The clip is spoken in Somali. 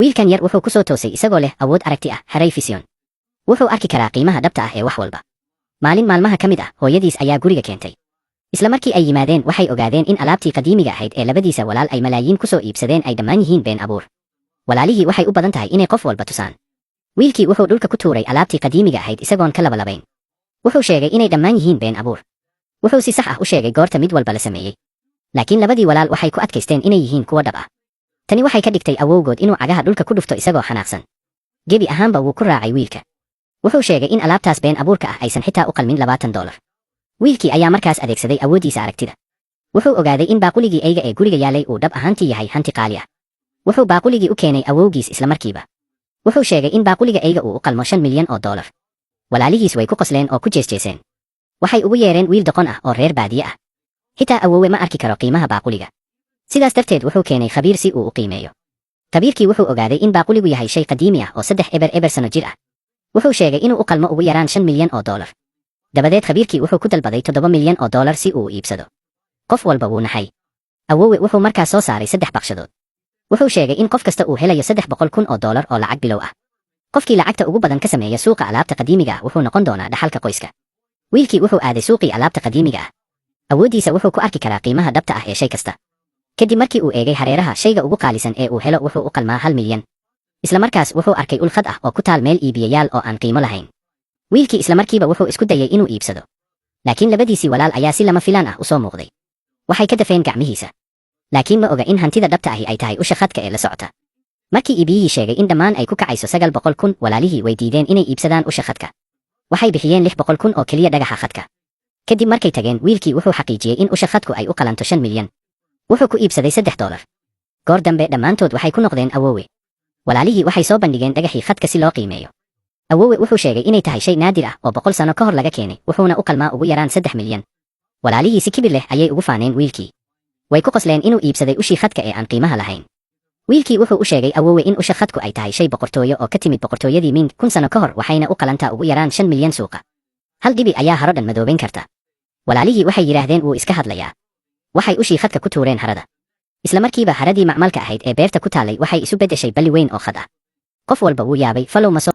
wiilkan yar wuxuu ku soo toosay isagoo leh awood aragti ah haray fisyon. Wuxuu arki karaa qiimaha dhabta ah ee wax walba. Maalin maalmaha ka mid ah hooyadiis ayaa guriga keentay. Isla markii ay yimaadeen waxay ogaadeen in alaabtii qadiimiga ahayd ee labadiisa walaal ay malaayiin ku soo iibsadeen ay dhammaan yihiin been abuur. Walaalihii waxay u badan tahay inay qof walba tusaan. Wiilkii wuxuu dhulka ku tuuray alaabtii qadiimiga ahayd isagoon ka labalabayn. Wuxuu sheegay inay dhammaan yihiin been abuur. Wuxuu si sax ah u sheegay goorta mid walba la sameeyey. Laakiin labadii walaal waxay ku adkaysteen inay yihiin kuwa dhab ah. Tani waxay ka dhigtay awowgood inuu cagaha dhulka ku dhufto isagoo xanaaqsan. Gebi ahaanba wuu ku raacay wiilka. Wuxuu sheegay in alaabtaas been abuurka ah aysan xitaa u qalmin $20. Wiilkii ayaa markaas adeegsaday awoodiisa aragtida. Wuxuu ogaaday in baaquligii eyga ee guriga yaalay uu dhab ahaantii yahay hanti qaali ah. Wuxuu baaquligii u keenay awowgiis isla markiiba. Wuxuu sheegay in baaquliga eyga uu u qalmo $5 milyan. Walaalihiis way ku qosleen oo ku jeesjeeseen. Waxay ugu yeereen wiil doqon ah oo reer baadiye ah. Xitaa awowe ma arki karo qiimaha baaquliga. Sidaas darteed wuxuu keenay khabiir si uu u qiimeeyo. Khabiirkii wuxuu ogaaday in baaquligu yahay shay qadiimi ah oo 3 eber sano jir ah. Wuxuu sheegay inuu u qalmo ugu yaraan $5 milyan. Dabadeed khabiirkii wuxuu ku dalbaday $7 milyan si uu u iibsado. Qof walba wuu naxay. Awowe wuxuu markaas soo saaray 3 baqshadood. Wuxuu sheegay in qof kasta uu helayo $300,000 oo lacag bilow ah. Qofkii lacagta ugu badan ka sameeya suuqa alaabta qadiimiga ah wuxuu noqon doonaa dhaxalka qoyska. Wiilkii wuxuu aaday suuqii alaabta qadiimiga ah. Awoodiisa wuxuu ku arki karaa qiimaha dhabta ah ee shay kasta. Kadib markii uu eegay hareeraha shayga ugu qaalisan ee uu helo wuxuu u qalmaa $1 milyan. Isla markaas wuxuu arkay ul khad ah oo ku taal meel iibiyayaal oo aan qiimo lahayn. Wiilkii isla markiiba wuxuu isku dayay inuu iibsado. Laakiin labadiisii walaal ayaa si lama filaan ah u soo muuqday. Waxay ka dafeen gacmihiisa. Laakiin ma oga in hantida dhabta ahi ay tahay usha khadka ee la socota. Markii iibiyihii sheegay in dhammaan ay ku kacayso $900,000, walaalihii way diideen inay iibsadaan usha khadka. Waxay bixiyeen $600,000 oo keliya dhagaxa khadka. Kadib markay tageen wiilkii wuxuu xaqiijiyey in usha khadku ay u qalanto $5 milyan. Wuxuu ku iibsaday $3. Goor dambe dhammaantood waxay ku noqdeen awowe. Walaalihii waxay soo bandhigeen dhagaxii khadka si loo qiimeeyo. Awowe wuxuu sheegay inay tahay shay naadir ah oo 100 sano ka hor laga keenay, wuxuuna u qalmaa ugu yaraan $3 milyan. Walaalihii si kibir leh ayay ugu faaneen wiilkii. Way ku qosleen inuu iibsaday ushii khadka ee aan qiimaha lahayn. Wiilkii wuxuu u sheegay awowe in usha khadku ay tahay shay boqortooyo oo ka timid boqortooyadii Ming 1000 sano ka hor, waxayna u qalantaa ugu yaraan $5 milyan suuqa. Hal dhibi ayaa haro dhan madoobayn karta. Walaalihii waxay yiraahdeen wuu iska hadlayaa. Waxay ushii khadka ku tuureen harada. Isla markiiba haradii macmalka ahayd ee beerta ku taalay waxay isu beddeshay balli weyn oo khad ah. Qof walba wuu yaabay. Follow